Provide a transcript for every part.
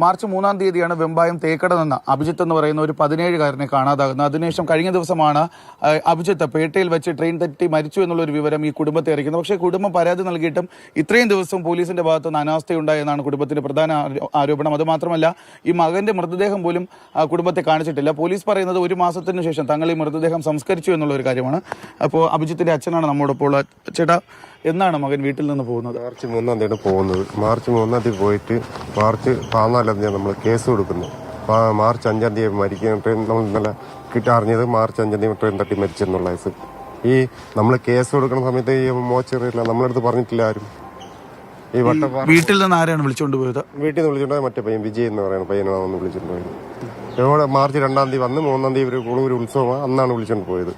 March 3-ാം തീയതിയാണ് വെമ്പായം തേക്കട നിന്ന് അഭിജിത്ത് എന്ന് പറയുന്ന ഒരു 17-കാരനെ കാണാതാകുന്നത്. അതിനുശേഷം കഴിഞ്ഞ ദിവസമാണ് അഭിജിത്ത് പേട്ടയിൽ വെച്ച് ട്രെയിൻ തെറ്റി മരിച്ചു എന്നുള്ളൊരു വിവരം ഈ കുടുംബത്തെ അറിയിക്കുന്നത്. പക്ഷേ കുടുംബം പരാതി നൽകിയിട്ടും ഇത്രയും ദിവസം പോലീസിന്റെ ഭാഗത്ത് നിന്ന് അനാസ്ഥയുണ്ടായെന്നാണ് കുടുംബത്തിന്റെ പ്രധാന ആരോപണം. അതുമാത്രമല്ല, ഈ മകന്റെ മൃതദേഹം പോലും കുടുംബത്തെ കാണിച്ചിട്ടില്ല. പോലീസ് പറയുന്നത് 1 മാസത്തിന് ശേഷം തങ്ങൾ ഈ മൃതദേഹം സംസ്കരിച്ചു എന്നുള്ള ഒരു കാര്യമാണ്. അപ്പോൾ അഭിജിത്തിന്റെ അച്ഛനാണ് നമ്മോടൊപ്പോൾ. ചേട്ടാ, എന്നാണ് മകൻ വീട്ടിൽ നിന്ന് പോകുന്നത്? മാർച്ച് 3-ാം തീയതി പോകുന്നത്. മാർച്ച് 3-ാം തീയതി പോയിട്ട് മാർച്ച് 14-ാം തീയതി നമ്മൾ കേസ് കൊടുക്കുന്നു. മാർച്ച് 5-ാം തീയതി മരിക്കാൻ നമ്മൾ ഇന്നലെ അറിഞ്ഞത് മാർച്ച് 5-ാം തീയതി ട്രെയിൻ തട്ടി മരിച്ചെന്നുള്ള കേസ്. ഈ നമ്മൾ കേസ് കൊടുക്കുന്ന സമയത്ത് ഈ മോച്ചറിയില്ല, നമ്മളടുത്ത് പറഞ്ഞിട്ടില്ല ആരും. ഈ വീട്ടിൽ നിന്ന് ആരാണ് വിളിച്ചുകൊണ്ട് പോയത്? വീട്ടിൽ നിന്ന് വിളിച്ചോണ്ട് മറ്റേ പയ്യൻ വിജയ് എന്ന് പറയുന്ന പയ്യനാണ് വന്ന് വിളിച്ചോണ്ട് പോയത്. ഇവിടെ മാർച്ച് 2-ാം തീയതി വന്ന് 3-ാം തീയതി ഒരു ഉത്സവമാണ്, അന്നാണ് വിളിച്ചോണ്ട് പോയത്.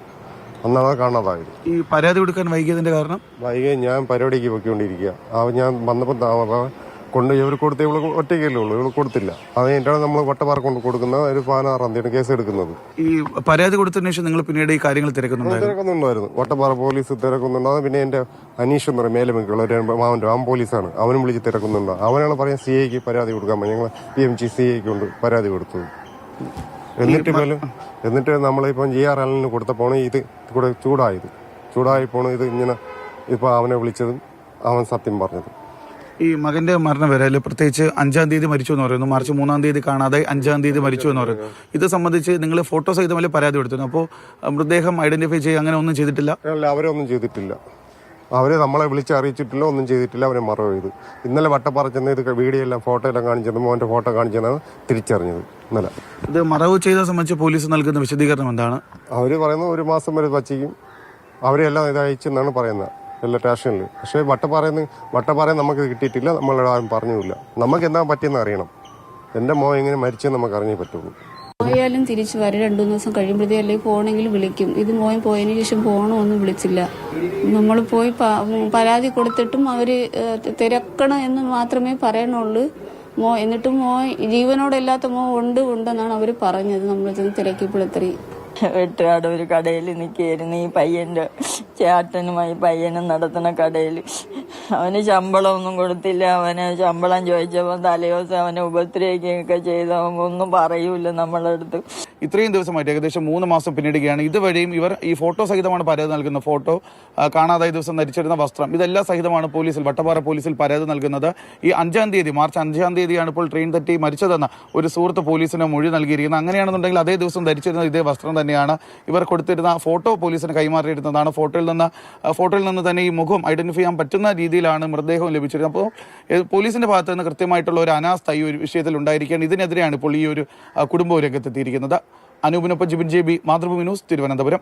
അന്നാണ് കാണാതായത്. ഈ പരാതി കൊടുക്കാൻ വൈകിയതിന്റെ കാരണം? വൈകി ഞാൻ പരിപാടിക്ക് പൊയ്ക്കൊണ്ടിരിക്കുക. ഞാൻ വന്നപ്പോൾ കൊണ്ട് ഇവർ കൊടുത്ത ഇവള് ഒറ്റയ്ക്കല്ലേ ഉള്ളൂ, ഇവള് കൊടുത്തില്ല. അത് കഴിഞ്ഞിട്ടാണ് നമ്മൾ വട്ടപ്പാറ കൊണ്ട് കൊടുക്കുന്നത്. ഒരു 16-ാം തീയതി കേസ് എടുക്കുന്നത്. ഈ പരാതി കൊടുത്തതിന് ശേഷം നിങ്ങൾ പിന്നീട് ഈ കാര്യങ്ങൾ തിരക്കുന്നുണ്ടായിരുന്നു. വട്ടപ്പാറ പോലീസ് തിരക്കുന്നുണ്ടാകും. പിന്നെ എന്റെ അനീഷ് എന്ന് പറയും മേലമക്കുള്ള ഒരു മാവന്റെ പോലീസാണ്, അവനും വിളിച്ച് തിരക്കുന്നുണ്ടോ. അവനാണ് പറയാൻ CIക്ക് പരാതി കൊടുക്കാൻ. ഞങ്ങൾ PMG CIക്ക് കൊണ്ട് പരാതി കൊടുത്തത്. എന്നിട്ട് നമ്മളിപ്പം GRL കൊടുത്തപ്പോൾ ഇത് കൂടെ ചൂടായി പോണ്. ഇത് ഇങ്ങനെ ഇപ്പൊ അവനെ വിളിച്ചതും അവൻ സത്യം പറഞ്ഞത്. ഈ മകന്റെ മരണം വരെ പ്രത്യേകിച്ച് 5-ാം തീയതി മരിച്ചു എന്ന് പറയുന്നു. മാർച്ച് 3-ാം തീയതി കാണാതെ 5-ാം തീയതി മരിച്ചു എന്ന് പറയുന്നു. ഇത് സംബന്ധിച്ച് നിങ്ങൾ ഫോട്ടോ സഹിതമല്ലേ പരാതി കൊടുത്തിരുന്നു? അപ്പോൾ മൃതദേഹം ഐഡന്റിഫൈ ചെയ്യുക അങ്ങനെ ഒന്നും ചെയ്തിട്ടില്ല? അവരൊന്നും ചെയ്തിട്ടില്ല. അവരെ നമ്മളെ വിളിച്ച് അറിയിച്ചിട്ടില്ല, ഒന്നും ചെയ്തിട്ടില്ല. അവരെ മറവ് ചെയ്തു. ഇന്നലെ വട്ടപ്പാറ ചെന്ന് ഇത് വീഡിയോ എല്ലാം ഫോട്ടോ എല്ലാം കാണിച്ചത്, മോന്റെ ഫോട്ടോ കാണിച്ചതാണ് തിരിച്ചറിഞ്ഞത് ഇന്നലെ. ഇത് മറവ് ചെയ്ത സംബന്ധിച്ച് പോലീസ് നൽകുന്ന വിശദീകരണം എന്താണ്? അവര് പറയുന്നത് 1 മാസം വരെ വച്ചിരിക്കും. അവരെല്ലാം ഇത് അയച്ചെന്നാണ് പറയുന്നത് എല്ലാ സ്റ്റേഷനിൽ. പക്ഷേ വട്ടപ്പാറ നമുക്ക് കിട്ടിയിട്ടില്ല, നമ്മളോട് ആരും പറഞ്ഞില്ല. നമുക്ക് എന്താ പറ്റിയെന്ന് അറിയണം. എന്റെ മോൻ എങ്ങനെ മരിച്ചെന്ന് നമുക്ക് അറിഞ്ഞേ പറ്റുള്ളൂ. പോയാലും തിരിച്ചു വരും. 2-3 ദിവസം കഴിയുമ്പോഴത്തേ അല്ലെങ്കിൽ ഫോണെങ്കിൽ വിളിക്കും. ഇത് മോൻ പോയതിനു ശേഷം ഫോണൊന്നും വിളിച്ചില്ല. നമ്മൾ പോയി പരാതി കൊടുത്തിട്ടും അവര് തിരക്കണം എന്ന് മാത്രമേ പറയണുള്ളൂ. എന്നിട്ടും ജീവനോടല്ലാത്ത ഉണ്ടെന്നാണ് അവര് പറഞ്ഞത്. നമ്മൾ ചെന്ന് തിരക്കിയപ്പോഴത്രേ വെട്ടുകാട് ഒരു കടയിൽ നിൽക്കുകയായിരുന്നു. ഈ പയ്യന്റെ ചേട്ടനുമായി പയ്യനും നടത്തുന്ന കടയിൽ അവന് ശമ്പളമൊന്നും കൊടുത്തില്ല. അവന് ശമ്പളം ചോദിച്ചപ്പോൾ തലേദിവസം അവനെ ഉപദ്രവിക്കുകയൊക്കെ ചെയ്ത് അവൻ ഒന്നും പറയൂല നമ്മളെ അടുത്ത്. ഇത്രയും ദിവസമായിട്ട് ഏകദേശം 3 മാസം പിന്നിടുകയാണ്. ഇതുവരെയും ഇവർ ഈ ഫോട്ടോ സഹിതമാണ് പരാതി നൽകുന്നത്. ഫോട്ടോ, കാണാതായ ദിവസം ധരിച്ചിരുന്ന വസ്ത്രം, ഇതെല്ലാം സഹിതമാണ് വട്ടപ്പാറ പോലീസിൽ പരാതി നൽകുന്നത്. ഈ 5-ാം തീയതി മാർച്ച് 5-ാം തീയതിയാണ് ഇപ്പോൾ ട്രെയിൻ തെറ്റി മരിച്ചതെന്ന് ഒരു സുഹൃത്ത് പോലീസിന് മൊഴി നൽകിയിരിക്കുന്നത്. അങ്ങനെയാണെന്നുണ്ടെങ്കിൽ അതേ ദിവസം ധരിച്ചിരുന്ന ഇതേ വസ്ത്രം തന്നെയാണ് ഇവർ കൊടുത്തിരുന്ന ഫോട്ടോ പോലീസിന് കൈമാറിയിരുന്നതാണ്. ഫോട്ടോയിൽ നിന്ന് തന്നെ ഈ മുഖം ഐഡന്റിഫൈ ചെയ്യാൻ പറ്റുന്ന രീതിയിലാണ് മൃതദേഹം ലഭിച്ചിരുന്നത്. അപ്പോൾ പോലീസിന്റെ ഭാഗത്ത് നിന്ന് കൃത്യമായിട്ടുള്ള ഒരു അനാസ്ഥ ഈ ഒരു വിഷയത്തിൽ ഉണ്ടായിരിക്കുകയാണ്. ഇതിനെതിരെയാണ് ഇപ്പോൾ ഈ ഒരു കുടുംബവും രംഗത്തെത്തിയിരിക്കുന്നത്. അനൂപിനൊപ്പം ജിബിൻ JB, മാതൃഭൂമി ന്യൂസ്, തിരുവനന്തപുരം.